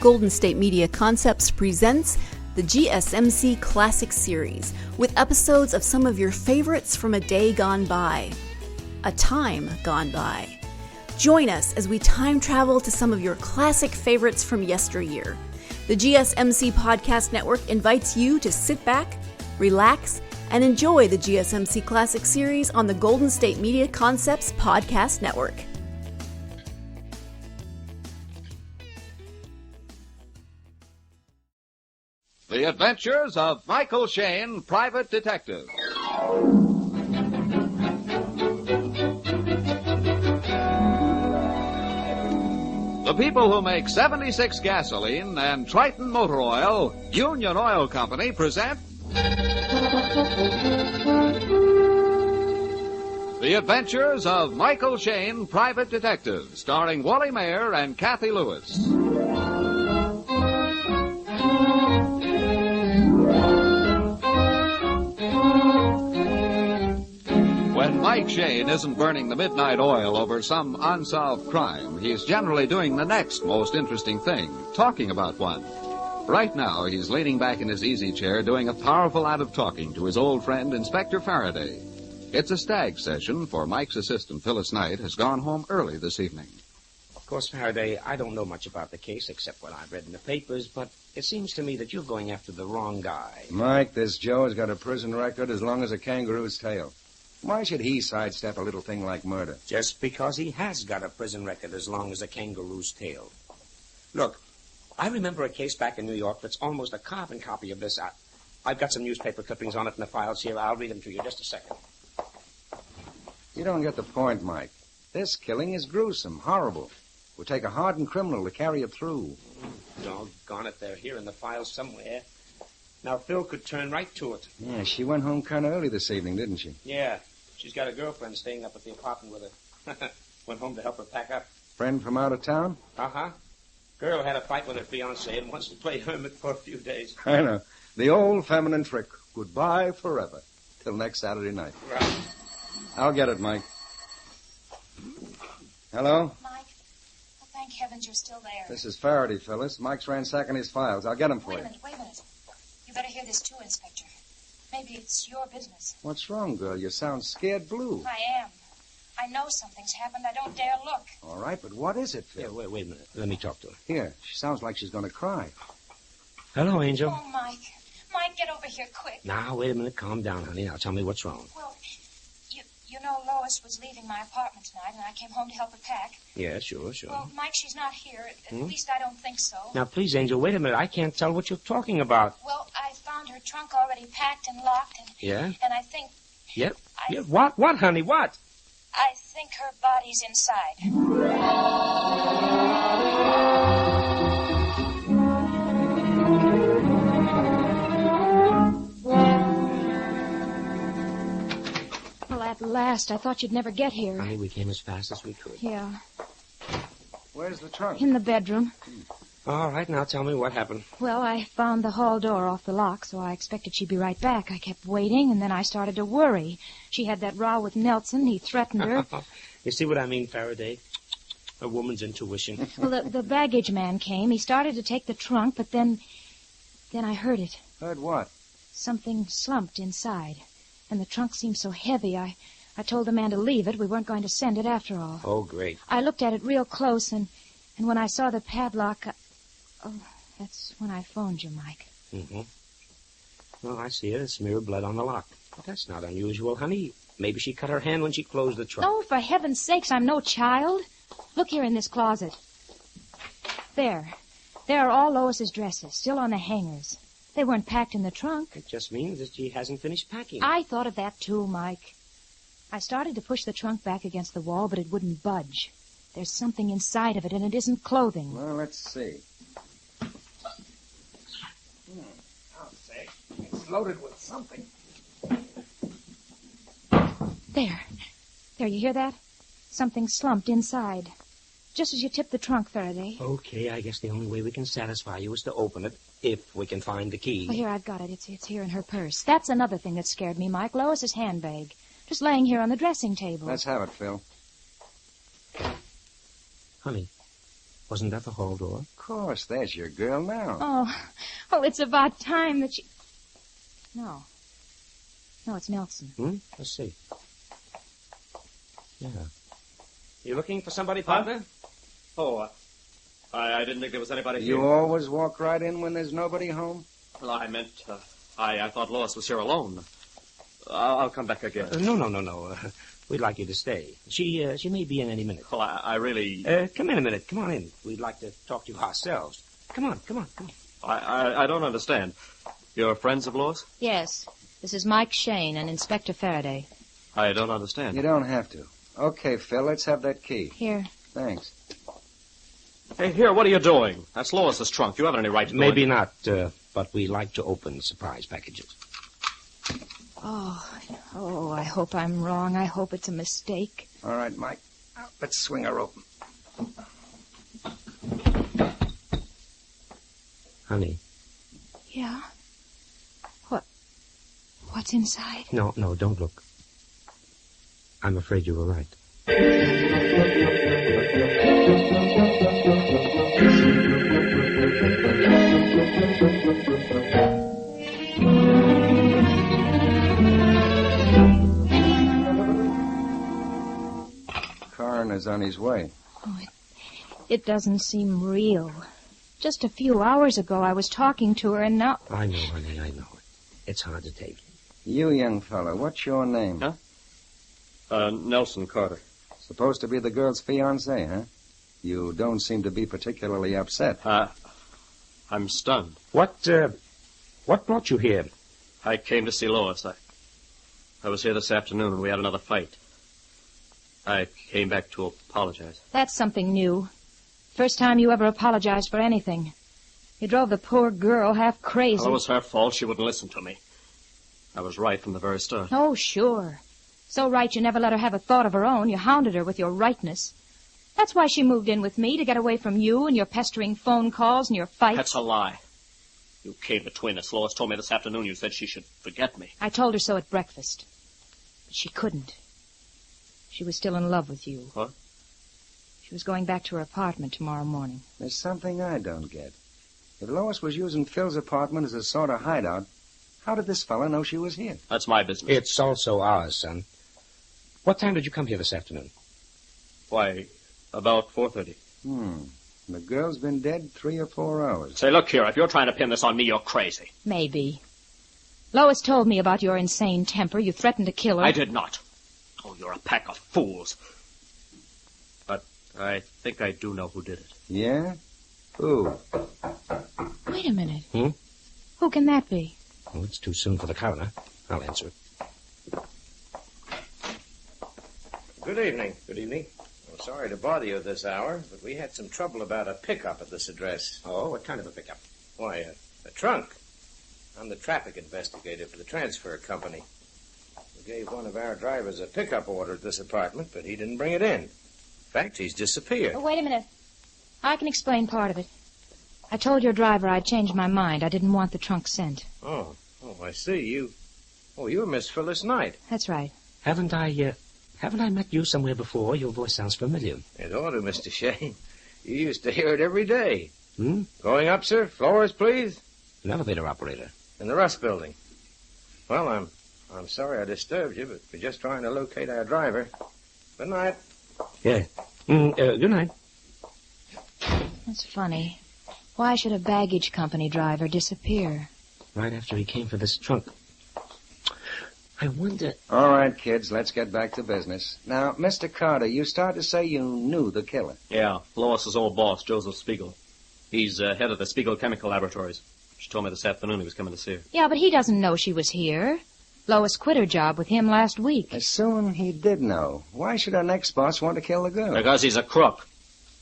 Golden State Media Concepts presents the GSMC Classics series, with episodes of some of your favorites from a day gone by, a time gone by. Join us as we time travel to some of your classic favorites from yesteryear. The GSMC Podcast Network invites you to sit back, relax, and enjoy the GSMC Classics series on the Golden State Media Concepts Podcast Network. The Adventures of Michael Shayne, Private Detective. The people who make 76 gasoline and Triton Motor Oil, Union Oil Company, present The Adventures of Michael Shayne, Private Detective, starring Wally Maher and Kathy Lewis. When Mike Shayne isn't burning the midnight oil over some unsolved crime, he's generally doing the next most interesting thing, talking about one. Right now, he's leaning back in his easy chair doing a powerful lot of talking to his old friend, Inspector Faraday. It's a stag session, for Mike's assistant, Phyllis Knight, has gone home early this evening. Of course, Faraday, I don't know much about the case except what I've read in the papers, but it seems to me that you're going after the wrong guy. Mike, this Joe has got a prison record as long as a kangaroo's tail. Why should he sidestep a little thing like murder? Just because he has got a prison record as long as a kangaroo's tail. Look, I remember a case back in New York that's almost a carbon copy of this. I've got some newspaper clippings on it in the files here. I'll read them to you just a second. You don't get the point, Mike. This killing is gruesome, horrible. It would take a hardened criminal to carry it through. Doggone it, they're here in the files somewhere. Now, Phil could turn right to it. Yeah, she went home kind of early this evening, didn't she? Yeah, she's got a girlfriend staying up at the apartment with her. Went home to help her pack up. Friend from out of town? Uh-huh. Girl had a fight with her fiancé and wants to play hermit for a few days. I know. The old feminine trick. Goodbye forever. Till next Saturday night. Right. I'll get it, Mike. Hello? Mike, oh, thank heavens you're still there. This is Faraday, Phyllis. Mike's ransacking his files. I'll get them for Wait you. a minute. You better hear this too, Inspector. Maybe it's your business. What's wrong, girl? You sound scared blue. I am. I know something's happened. I don't dare look. All right, but what is it, Phil? Yeah, wait a minute. Let me talk to her. Here, she sounds like she's going to cry. Hello, Angel. Oh, Mike. Mike, get over here quick. Now, wait a minute. Calm down, honey. Now, tell me what's wrong. Well, you know Lois was leaving my apartment tonight, and I came home to help her pack. Yeah, sure. Well, Mike, she's not here. At least I don't think so. Now, please, Angel, wait a minute. I can't tell what you're talking about. Well, I found her trunk already packed and locked, and... Yeah? And I think... Yep. Yeah. What, honey? What? I think her body's inside. Well, at last. I thought you'd never get here. Honey, we came as fast as we could. Yeah. Where's the trunk? In the bedroom. All right, now tell me what happened. Well, I found the hall door off the lock, so I expected she'd be right back. I kept waiting, and then I started to worry. She had that row with Nelson. He threatened her. You see what I mean, Faraday? A woman's intuition. Well, the baggage man came. He started to take the trunk, but then I heard it. Heard what? Something slumped inside. And the trunk seemed so heavy, I told the man to leave it. We weren't going to send it after all. Oh, great. I looked at it real close, and when I saw the padlock... Oh, that's when I phoned you, Mike. Mm-hmm. Well, I see it. It's smeared blood on the lock. But that's not unusual, honey. Maybe she cut her hand when she closed the trunk. Oh, for heaven's sakes, I'm no child. Look here in this closet. There are all Lois's dresses, still on the hangers. They weren't packed in the trunk. It just means that she hasn't finished packing. I thought of that, too, Mike. I started to push the trunk back against the wall, but it wouldn't budge. There's something inside of it, and it isn't clothing. Well, let's see. I'll say it's loaded with something. There, you hear that? Something slumped inside. Just as you tipped the trunk, Faraday. Okay, I guess the only way we can satisfy you is to open it, if we can find the key. Well, here, I've got it. It's here in her purse. That's another thing that scared me, Mike. Lois's handbag. Just laying here on the dressing table. Let's have it, Phil. Honey, Wasn't that the hall door? Of course, there's your girl now. Oh, it's about time that she... No, it's Nelson. Let's see. Yeah. You looking for somebody, partner? Oh, I didn't think there was anybody here. You always walk right in when there's nobody home? Well, I meant, I thought Lois was here alone. I'll come back again. No. We'd like you to stay. She may be in any minute. Well, I really... Come in a minute. Come on in. We'd like to talk to you ourselves. Come on. I don't understand. You're friends of Lois? Yes. This is Mike Shayne and Inspector Faraday. I don't understand. You don't have to. Okay, Phil, let's have that key. Here. Thanks. Hey, here, what are you doing? That's Lois's trunk. You haven't any right to go Maybe in. not, but we like to open surprise packages. Oh, I hope I'm wrong. I hope it's a mistake. All right, Mike. Now, let's swing her open. Honey. Yeah? What's inside? No, don't look. I'm afraid you were right. Coroner's on his way. Oh, it doesn't seem real. Just a few hours ago I was talking to her and now... I know, honey, I know. It's hard to take. You, young fella, what's your name? Huh? Nelson Carter. Supposed to be the girl's fiancé, huh? You don't seem to be particularly upset. I'm stunned. What brought you here? I came to see Lois. I was here this afternoon and we had another fight. I came back to apologize. That's something new. First time you ever apologized for anything. You drove the poor girl half crazy. Well, it was her fault. She wouldn't listen to me. I was right from the very start. Oh, sure. So right you never let her have a thought of her own. You hounded her with your rightness. That's why she moved in with me, to get away from you and your pestering phone calls and your fights. That's a lie. You came between us. Lois told me this afternoon you said she should forget me. I told her so at breakfast. But she couldn't. She was still in love with you. What? She was going back to her apartment tomorrow morning. There's something I don't get. If Lois was using Phil's apartment as a sort of hideout, how did this fella know she was here? That's my business. It's also ours, son. What time did you come here this afternoon? Why, about 4:30. The girl's been dead 3 or 4 hours. Say, look here, if you're trying to pin this on me, you're crazy. Maybe. Lois told me about your insane temper. You threatened to kill her. I did not. Oh, you're a pack of fools. But I think I do know who did it. Yeah? Who? Wait a minute. Who can that be? Oh, it's too soon for the coroner. I'll answer it. Good evening. Good evening. I'm sorry to bother you at this hour, but we had some trouble about a pickup at this address. Oh, what kind of a pickup? Why, a trunk. I'm the traffic investigator for the transfer company. We gave one of our drivers a pickup order at this apartment, but he didn't bring it in. In fact, he's disappeared. Oh, wait a minute. I can explain part of it. I told your driver I'd changed my mind. I didn't want the trunk sent. Oh, I see. You were Miss Phyllis Knight. That's right. Haven't I met you somewhere before? Your voice sounds familiar. It ought to, Mr. Shayne. You used to hear it every day. Going up, sir? Floors, please? An elevator operator. In the Rust Building. Well, I'm sorry I disturbed you, but we're just trying to locate our driver. Good night. Yeah. Good night. That's funny. Why should a baggage company driver disappear? Right after he came for this trunk. I wonder... All right, kids, let's get back to business. Now, Mr. Carter, you start to say you knew the killer. Yeah, Lois's old boss, Joseph Spiegel. He's head of the Spiegel Chemical Laboratories. She told me this afternoon he was coming to see her. Yeah, but he doesn't know she was here. Lois quit her job with him last week. Assume he did know. Why should our next boss want to kill the girl? Because he's a crook.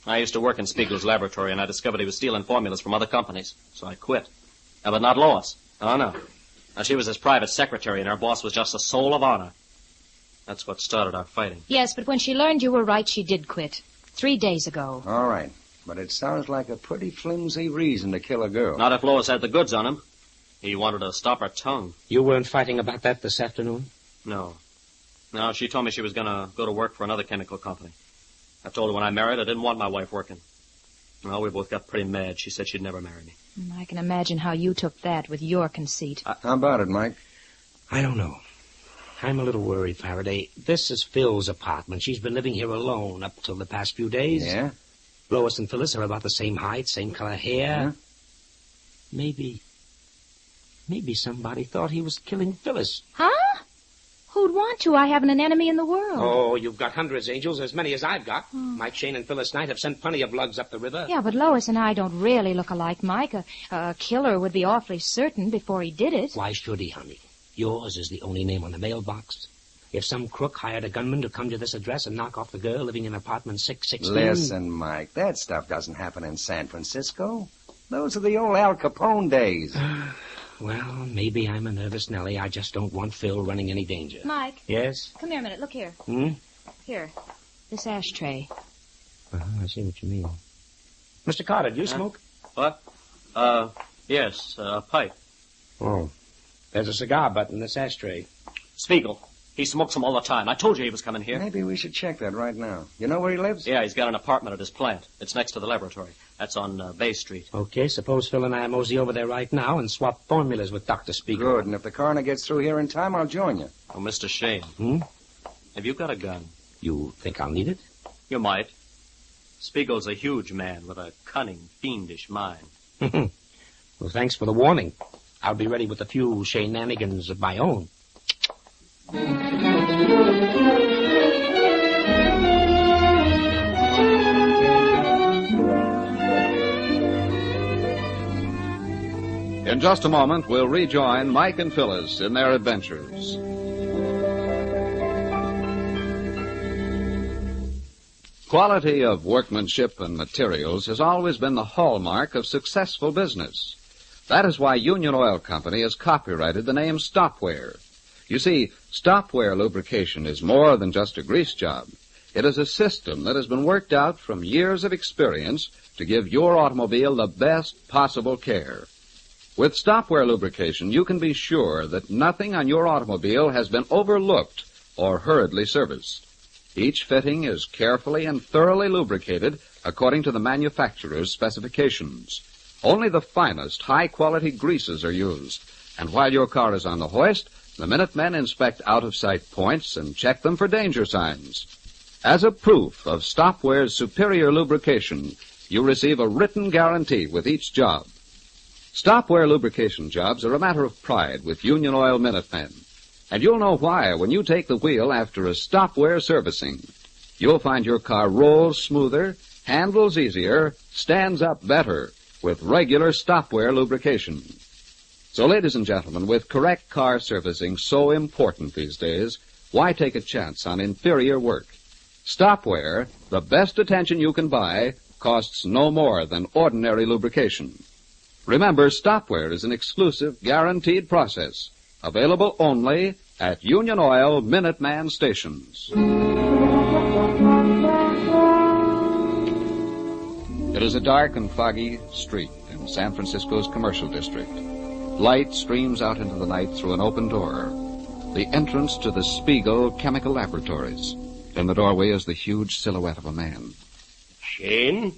I used to work in Spiegel's laboratory, and I discovered he was stealing formulas from other companies. So I quit. But not Lois. Oh, no. Now, she was his private secretary, and her boss was just a soul of honor. That's what started our fighting. Yes, but when she learned you were right, she did quit. 3 days ago. All right. But it sounds like a pretty flimsy reason to kill a girl. Not if Lois had the goods on him. He wanted to stop her tongue. You weren't fighting about that this afternoon? No. No, she told me she was going to go to work for another chemical company. I told her when I married I didn't want my wife working. Well, we both got pretty mad. She said she'd never marry me. I can imagine how you took that with your conceit. How about it, Mike? I don't know. I'm a little worried, Faraday. This is Phil's apartment. She's been living here alone up till the past few days. Yeah? Lois and Phyllis are about the same height, same color hair. Yeah? Maybe somebody thought he was killing Phyllis. Huh? Who'd want to? I haven't an enemy in the world. Oh, you've got hundreds, Angels, as many as I've got. Mike, Shayne, and Phyllis Knight have sent plenty of lugs up the river. Yeah, but Lois and I don't really look alike, Mike. A killer would be awfully certain before he did it. Why should he, honey? Yours is the only name on the mailbox. If some crook hired a gunman to come to this address and knock off the girl living in apartment 616... Listen, Mike, that stuff doesn't happen in San Francisco. Those are the old Al Capone days. Well, maybe I'm a nervous Nellie. I just don't want Phil running any danger. Mike. Yes? Come here a minute. Look here. Here. This ashtray. I see what you mean. Mr. Carter, do you smoke? What? Yes, a pipe. Oh. There's a cigar butt in this ashtray. Spiegel. He smokes them all the time. I told you he was coming here. Maybe we should check that right now. You know where he lives? Yeah, he's got an apartment at his plant. It's next to the laboratory. That's on Bay Street. Okay, suppose Phil and I mosey over there right now and swap formulas with Dr. Spiegel. Good, and if the coroner gets through here in time, I'll join you. Oh, Mr. Shayne. Have you got a gun? You think I'll need it? You might. Spiegel's a huge man with a cunning, fiendish mind. Well, thanks for the warning. I'll be ready with a few shenanigans of my own. In just a moment, we'll rejoin Mike and Phyllis in their adventures. Quality of workmanship and materials has always been the hallmark of successful business. That is why Union Oil Company has copyrighted the name Stopwear. You see, Stopwear lubrication is more than just a grease job. It is a system that has been worked out from years of experience to give your automobile the best possible care. With Stopwear lubrication, you can be sure that nothing on your automobile has been overlooked or hurriedly serviced. Each fitting is carefully and thoroughly lubricated according to the manufacturer's specifications. Only the finest, high-quality greases are used. And while your car is on the hoist, the Minutemen inspect out-of-sight points and check them for danger signs. As a proof of Stopwear's superior lubrication, you receive a written guarantee with each job. Stopwear lubrication jobs are a matter of pride with Union Oil Minutemen. And you'll know why when you take the wheel after a Stopwear servicing. You'll find your car rolls smoother, handles easier, stands up better with regular Stopwear lubrication. So, ladies and gentlemen, with correct car servicing so important these days, why take a chance on inferior work? Stopwear, the best attention you can buy, costs no more than ordinary lubrication. Remember, Stopwear is an exclusive, guaranteed process, available only at Union Oil Minuteman stations. It is a dark and foggy street in San Francisco's commercial district. Light streams out into the night through an open door, the entrance to the Spiegel Chemical Laboratories. In the doorway is the huge silhouette of a man. Shayne?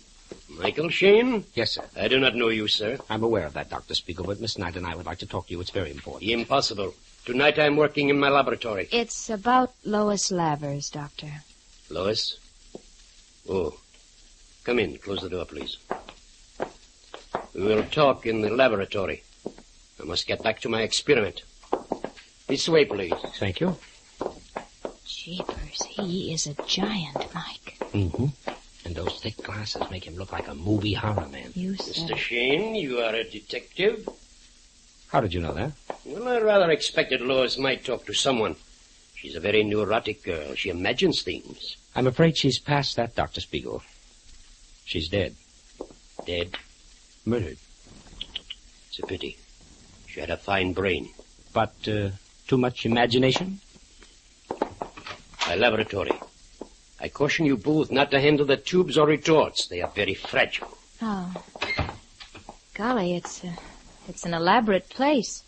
Michael Shayne? Yes, sir. I do not know you, sir. I'm aware of that, Dr. Spiegel, but Miss Knight and I would like to talk to you. It's very important. Impossible. Tonight I'm working in my laboratory. It's about Lois Lavers, Doctor. Lois? Oh. Come in. Close the door, please. We will talk in the laboratory. I must get back to my experiment. This way, please. Thank you. Jeepers, he is a giant, Mike. Mm-hmm. And those thick glasses make him look like a movie horror man. You said Mr. Shayne, you are a detective? How did you know that? Well, I rather expected Lois might talk to someone. She's a very neurotic girl. She imagines things. I'm afraid she's past that, Dr. Spiegel. She's dead. Dead? Murdered. It's a pity. She had a fine brain. But, too much imagination? My laboratory. I caution you both not to handle the tubes or retorts. They are very fragile. Oh. Golly, it's an elaborate place.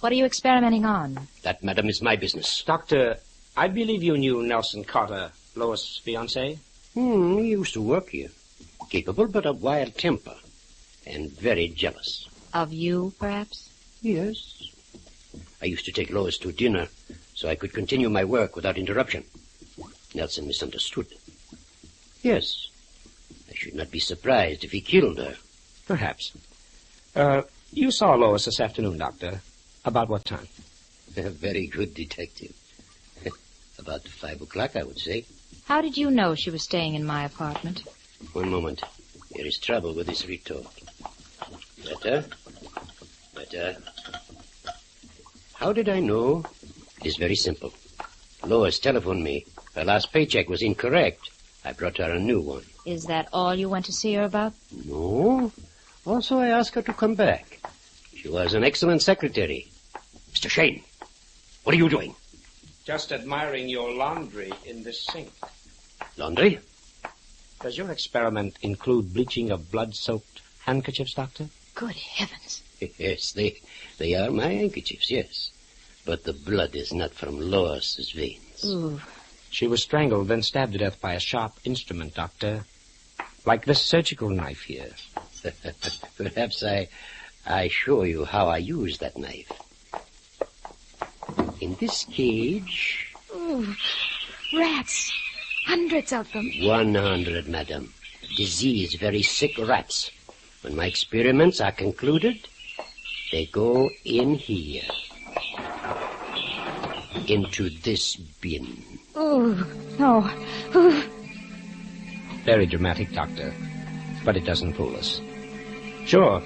What are you experimenting on? That, madam, is my business. Doctor, I believe you knew Nelson Carter, Lois' fiancé. He used to work here. Capable, but of wild temper. And very jealous. Of you, perhaps? Yes. I used to take Lois to dinner so I could continue my work without interruption. Nelson misunderstood. Yes. I should not be surprised if he killed her. Perhaps. You saw Lois this afternoon, Doctor. About what time? A very good detective. About 5 o'clock, I would say. How did you know she was staying in my apartment? One moment. There is trouble with this retort. Better. How did I know? It is very simple. Lois telephoned me. Her last paycheck was incorrect. I brought her a new one. Is that all you went to see her about? No. Also, I asked her to come back. She was an excellent secretary. Mr. Shayne, what are you doing? Just admiring your laundry in this sink. Laundry? Does your experiment include bleaching of blood-soaked handkerchiefs, Doctor? Good heavens. Yes, they are my handkerchiefs, yes. But the blood is not from Lois's veins. Ooh. She was strangled, then stabbed to death by a sharp instrument, Doctor. Like this surgical knife here. Perhaps I show you how I use that knife. In this cage... Ooh, rats. Hundreds of them. 100, madam. Disease, very sick rats. When my experiments are concluded, they go in here. Into this bin. Oh, no. Ooh. Very dramatic, Doctor. But it doesn't fool us. Sure,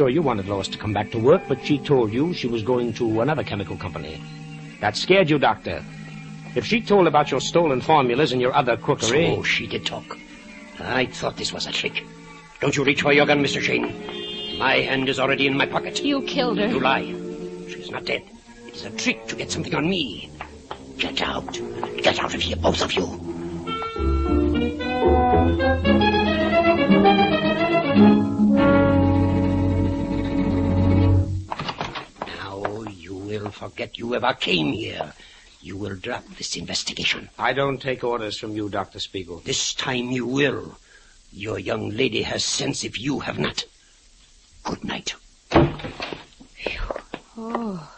you wanted Lois to come back to work, but she told you she was going to another chemical company. That scared you, Doctor. If she told about your stolen formulas and your other crookery... So she did talk. I thought this was a trick. Don't you reach for your gun, Mr. Shayne. My hand is already in my pocket. You killed her. You lie. She's not dead. It is a trick to get something on me. Get out. Get out of here, both of you. Now you will forget you ever came here. You will drop this investigation. I don't take orders from you, Dr. Spiegel. This time you will. Your young lady has sense if you have not. Good night. Oh,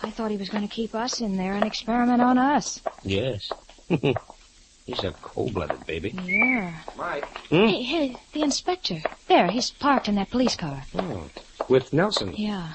I thought he was going to keep us in there and experiment on us. Yes. He's a cold-blooded baby. Yeah. Mike. Hey, the inspector. There, he's parked in that police car. Oh, with Nelson. Yeah.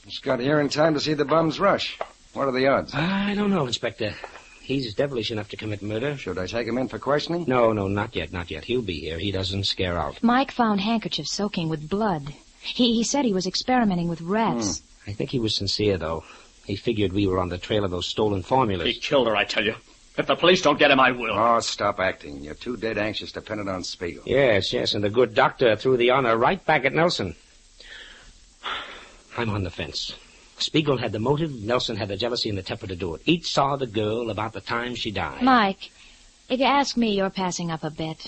Just got here in time to see the bums rush. What are the odds? I don't know, Inspector. He's devilish enough to commit murder. Should I take him in for questioning? No, not yet. He'll be here. He doesn't scare out. Mike found handkerchiefs soaking with blood. He said he was experimenting with rats. I think he was sincere, though. He figured we were on the trail of those stolen formulas. He killed her, I tell you. If the police don't get him, I will. Oh, stop acting. You're too dead anxious to pin it on Spiegel. Yes, and the good doctor threw the honor right back at Nelson. I'm on the fence. Spiegel had the motive, Nelson had the jealousy and the temper to do it. Each saw the girl about the time she died. Mike, if you ask me, you're passing up a bet.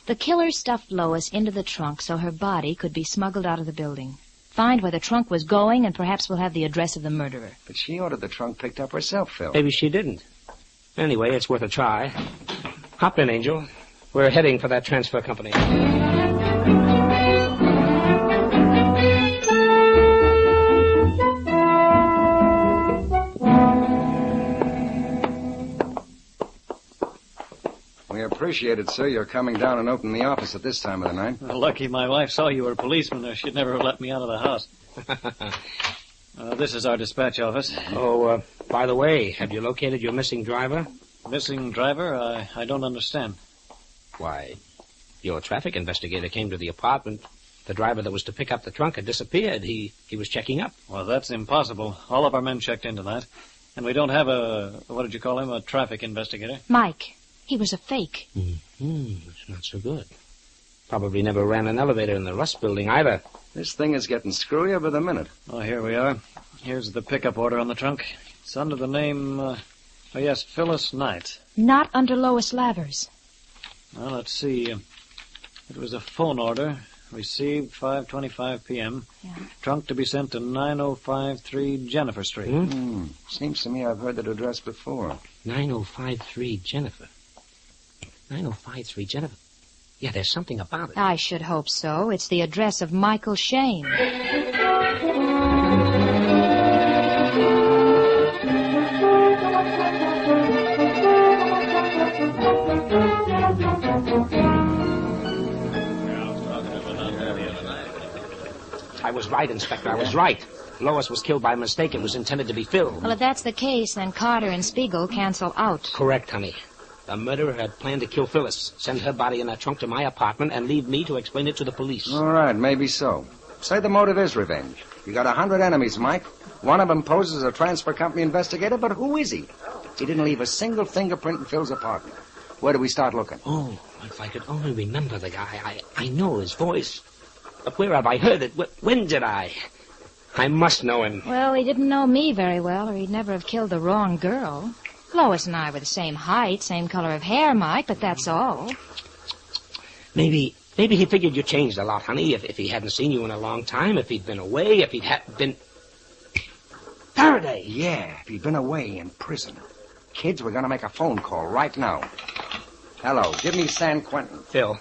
The killer stuffed Lois into the trunk so her body could be smuggled out of the building. Find where the trunk was going, and perhaps we'll have the address of the murderer. But she ordered the trunk picked up herself, Phil. Maybe she didn't. Anyway, it's worth a try. Hop in, Angel. We're heading for that transfer company. We appreciate it, sir. You're coming down and opening the office at this time of the night. Well, lucky my wife saw you were a policeman, or she'd never have let me out of the house. This is our dispatch office. Oh, by the way, have you located your missing driver? Missing driver? I don't understand. Why, your traffic investigator came to the apartment. The driver that was to pick up the trunk had disappeared. He was checking up. Well, that's impossible. All of our men checked into that. And we don't have a traffic investigator. Mike, he was a fake. It's not so good. Probably never ran an elevator in the Rust building either. This thing is getting screwier by the minute. Oh, here we are. Here's the pickup order on the trunk. It's under the name, Phyllis Knight. Not under Lois Lavers. Well, let's see. It was a phone order. Received 5:25 p.m. Yeah. Trunk to be sent to 9053 Jennifer Street. Seems to me I've heard that address before. 9053 Jennifer. 9053 Jennifer. Yeah, there's something about it. I should hope so. It's the address of Michael Shayne. I was right, Inspector. I was right. Lois was killed by mistake. It was intended to be Phil. Well, if that's the case, then Carter and Spiegel cancel out. Correct, honey. The murderer had planned to kill Phyllis, send her body in a trunk to my apartment, and leave me to explain it to the police. All right, maybe so. Say the motive is revenge. You got 100 enemies, Mike. One of them poses as a transfer company investigator, but who is he? He didn't leave a single fingerprint in Phil's apartment. Where do we start looking? Oh, if I could only remember the guy. I know his voice. But where have I heard it? When did I? I must know him. Well, he didn't know me very well, or he'd never have killed the wrong girl. Lois and I were the same height, same color of hair, Mike, but that's all. Maybe he figured you changed a lot, honey, if he hadn't seen you in a long time, if he'd been away, if he'd been... Faraday! Yeah, if he'd been away in prison. Kids, we're going to make a phone call right now. Hello, give me San Quentin. Phil,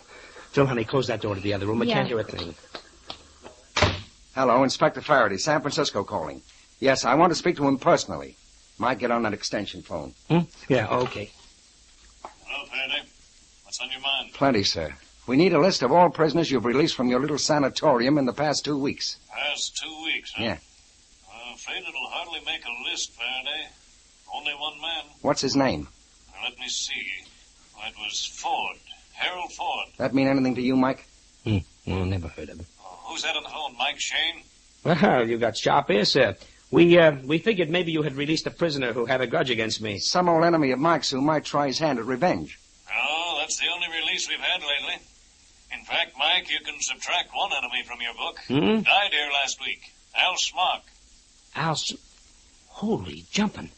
honey, close that door to the other room. I can't hear a thing. Hello, Inspector Faraday, San Francisco calling. Yes, I want to speak to him personally. Might get on that extension phone. Yeah, okay. Hello, Faraday. What's on your mind? Plenty, sir. We need a list of all prisoners you've released from your little sanatorium in the past 2 weeks. Past 2 weeks, huh? Yeah. I'm afraid it'll hardly make a list, Faraday. Only one man. What's his name? Now, let me see. It was Ford. Harold Ford. That mean anything to you, Mike? Well, never heard of him. Who's that on the phone, Mike Shayne? Well, you got sharp ears, sir. We figured maybe you had released a prisoner who had a grudge against me. Some old enemy of Mike's who might try his hand at revenge. No, that's the only release we've had lately. In fact, Mike, you can subtract one enemy from your book. Died here last week. Al Smock. Holy jumping.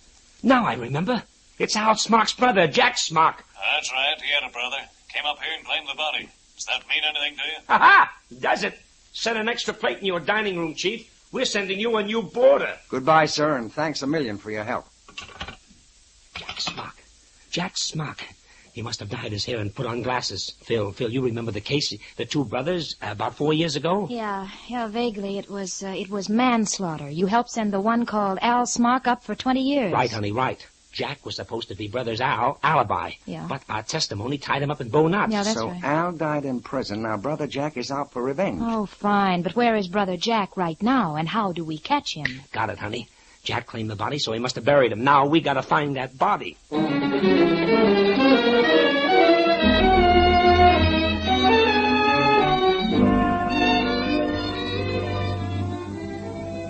Now I remember. It's Al Smock's brother, Jack Smock. That's right. He had a brother. Came up here and claimed the body. Does that mean anything to you? Ha-ha! Does it? Set an extra plate in your dining room, Chief. We're sending you a new boarder. Goodbye, sir, and thanks a million for your help. Jack Smock. He must have dyed his hair and put on glasses. Phil, you remember the case? The two brothers about 4 years ago? Yeah, vaguely. It was manslaughter. You helped send the one called Al Smock up for 20 years. Right, honey, right. Jack was supposed to be brothers Al, alibi. Yeah. But our testimony tied him up in bow knots. Yeah, that's so right. Al died in prison. Now brother Jack is out for revenge. Oh, fine. But where is brother Jack right now, and how do we catch him? Got it, honey. Jack claimed the body, so he must have buried him. Now we gotta find that body.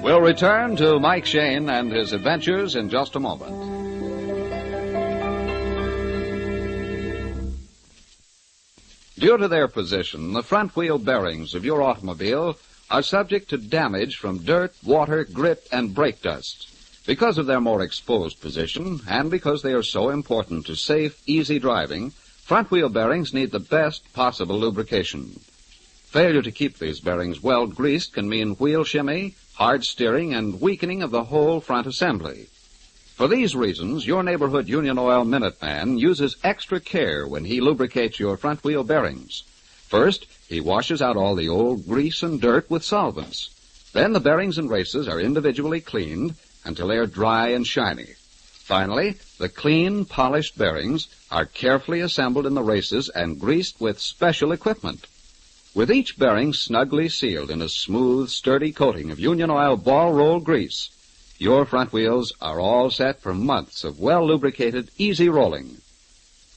We'll return to Mike Shayne and his adventures in just a moment. Due to their position, the front wheel bearings of your automobile are subject to damage from dirt, water, grit, and brake dust. Because of their more exposed position, and because they are so important to safe, easy driving, front wheel bearings need the best possible lubrication. Failure to keep these bearings well greased can mean wheel shimmy, hard steering, and weakening of the whole front assembly. For these reasons, your neighborhood Union Oil Minuteman uses extra care when he lubricates your front wheel bearings. First, he washes out all the old grease and dirt with solvents. Then the bearings and races are individually cleaned until they are dry and shiny. Finally, the clean, polished bearings are carefully assembled in the races and greased with special equipment. With each bearing snugly sealed in a smooth, sturdy coating of Union Oil ball roll grease, your front wheels are all set for months of well-lubricated, easy rolling.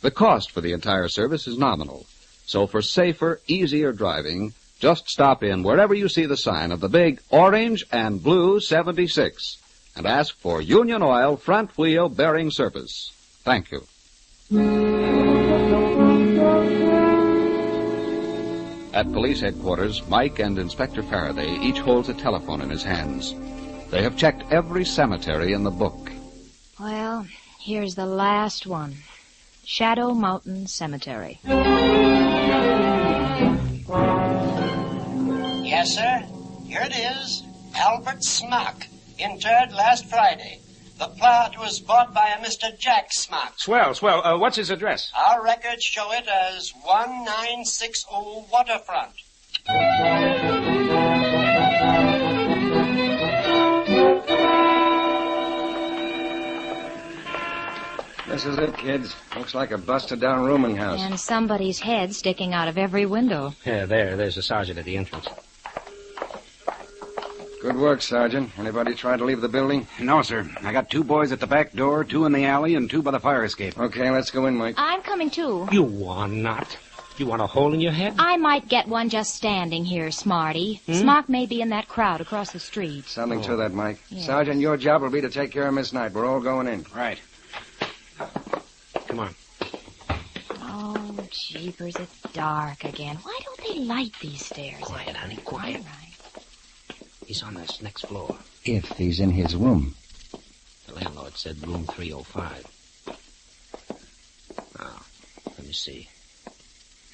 The cost for the entire service is nominal, so for safer, easier driving, just stop in wherever you see the sign of the big orange and blue 76 and ask for Union Oil front wheel bearing service. Thank you. At police headquarters, Mike and Inspector Faraday each holds a telephone in his hands. They have checked every cemetery in the book. Well, here's the last one. Shadow Mountain Cemetery. Yes, sir. Here it is. Albert Smock, interred last Friday. The plot was bought by a Mr. Jack Smock. Swell. What's his address? Our records show it as 1960 Waterfront. This is it, kids. Looks like a busted-down rooming house. And somebody's head sticking out of every window. Yeah, there's the sergeant at the entrance. Good work, Sergeant. Anybody try to leave the building? No, sir. I got 2 boys at the back door, 2 in the alley, and 2 by the fire escape. Okay, let's go in, Mike. I'm coming, too. You want not? You want a hole in your head? I might get one just standing here, Smarty. Smock may be in that crowd across the street. Something to that, Mike. Yes. Sergeant, your job will be to take care of Miss Knight. We're all going in. Right. Come on. Oh, jeepers, it's dark again. Why don't they light these stairs? Quiet, honey, quiet. All right. He's on this next floor. If he's in his room. The landlord said room 305. Now, let me see.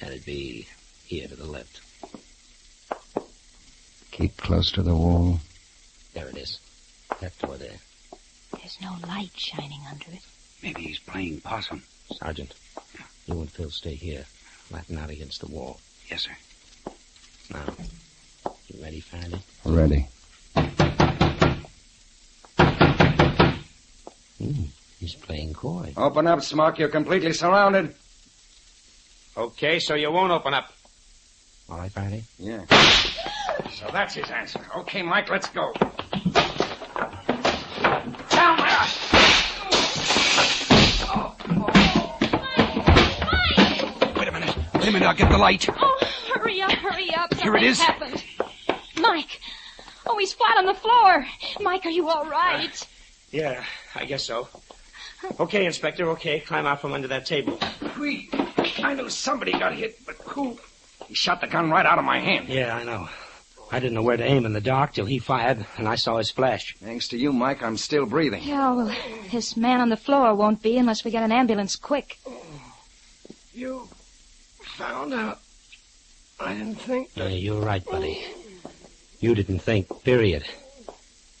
That'd be here to the left. Keep close to the wall. There it is. That door there. There's no light shining under it. Maybe he's playing possum. Sergeant, you and Phil stay here. Flatten out against the wall. Yes, sir. Now, you ready, Faraday? Ready. He's playing coy. Open up, Smock. You're completely surrounded. Okay, so you won't open up. All right, Faraday? Yeah. So that's his answer. Okay, Mike, let's go. Down there! Wait a minute, I'll get the light. Oh, hurry up. Here it is. Happened. Mike. Oh, he's flat on the floor. Mike, are you all right? Yeah, I guess so. Okay, Inspector, okay. Climb out from under that table. I knew somebody got hit, but who? He shot the gun right out of my hand. Yeah, I know. I didn't know where to aim in the dark till he fired, and I saw his flash. Thanks to you, Mike, I'm still breathing. Yeah, well, this man on the floor won't be unless we get an ambulance quick. You found out. I didn't think. You're right, buddy. You didn't think, period.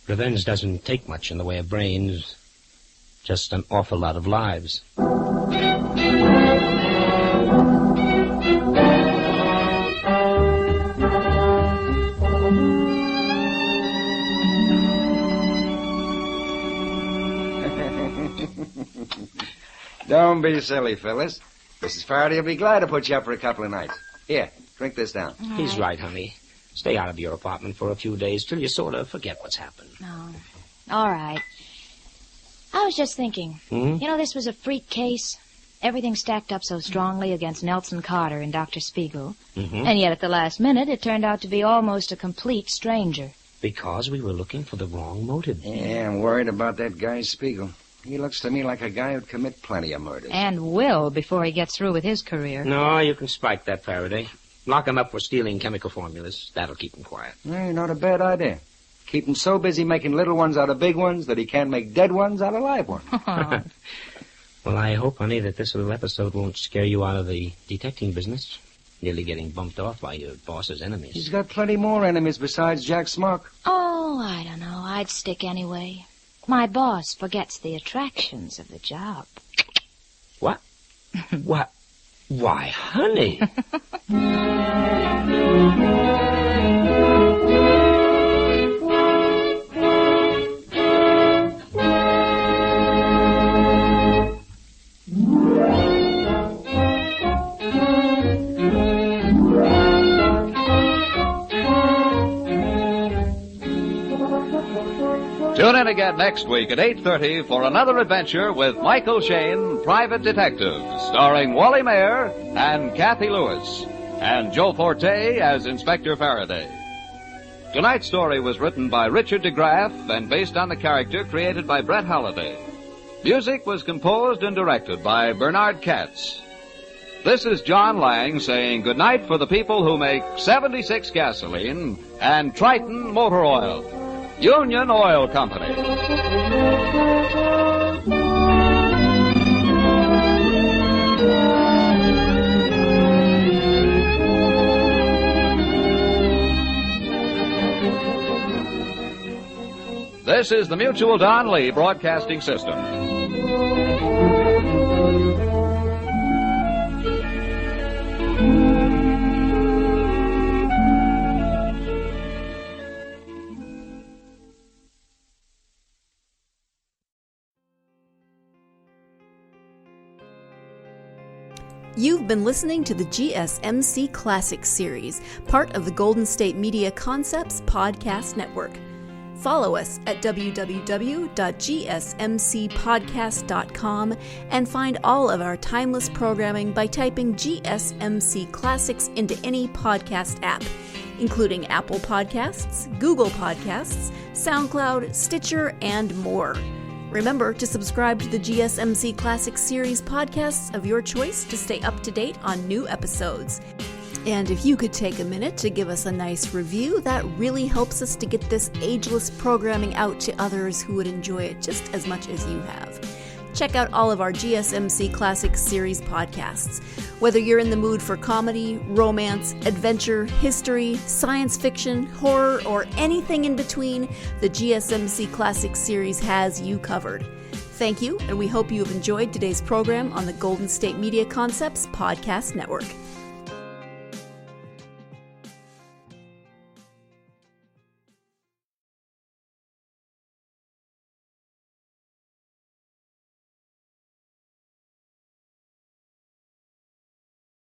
Revenge doesn't take much in the way of brains. Just an awful lot of lives. Don't be silly, Phyllis. Mrs. Faraday will be glad to put you up for a couple of nights. Here, drink this down. He's right, honey. Stay out of your apartment for a few days till you sort of forget what's happened. No. All right. I was just thinking. You know, this was a freak case. Everything stacked up so strongly against Nelson Carter and Dr. Spiegel. And yet at the last minute, it turned out to be almost a complete stranger. Because we were looking for the wrong motive. Yeah, I'm worried about that guy Spiegel. He looks to me like a guy who'd commit plenty of murders. And will before he gets through with his career. No, you can spike that, Faraday. Lock him up for stealing chemical formulas. That'll keep him quiet. Hey, not a bad idea. Keep him so busy making little ones out of big ones that he can't make dead ones out of live ones. Well, I hope, honey, that this little episode won't scare you out of the detecting business. Nearly getting bumped off by your boss's enemies. He's got plenty more enemies besides Jack Smock. Oh, I don't know. I'd stick anyway. My boss forgets the attractions of the job. What? What? Why, honey. Tune in again next week at 8:30 for another adventure with Michael Shayne, Private Detective, starring Wally Maher and Kathy Lewis, and Joe Forte as Inspector Faraday. Tonight's story was written by Richard DeGraff and based on the character created by Brett Halliday. Music was composed and directed by Bernard Katz. This is John Lang saying goodnight for the people who make 76 gasoline and Triton Motor Oil. Union Oil Company. This is the Mutual Don Lee Broadcasting System. You've been listening to the GSMC Classics series, part of the Golden State Media Concepts Podcast Network. Follow us at www.gsmcpodcast.com and find all of our timeless programming by typing GSMC Classics into any podcast app, including Apple Podcasts, Google Podcasts, SoundCloud, Stitcher, and more. Remember to subscribe to the GSMC Classics series podcasts of your choice to stay up to date on new episodes. And if you could take a minute to give us a nice review, that really helps us to get this ageless programming out to others who would enjoy it just as much as you have. Check out all of our GSMC Classics series podcasts. Whether you're in the mood for comedy, romance, adventure, history, science fiction, horror, or anything in between, the GSMC Classics series has you covered. Thank you, and we hope you have enjoyed today's program on the Golden State Media Concepts Podcast Network.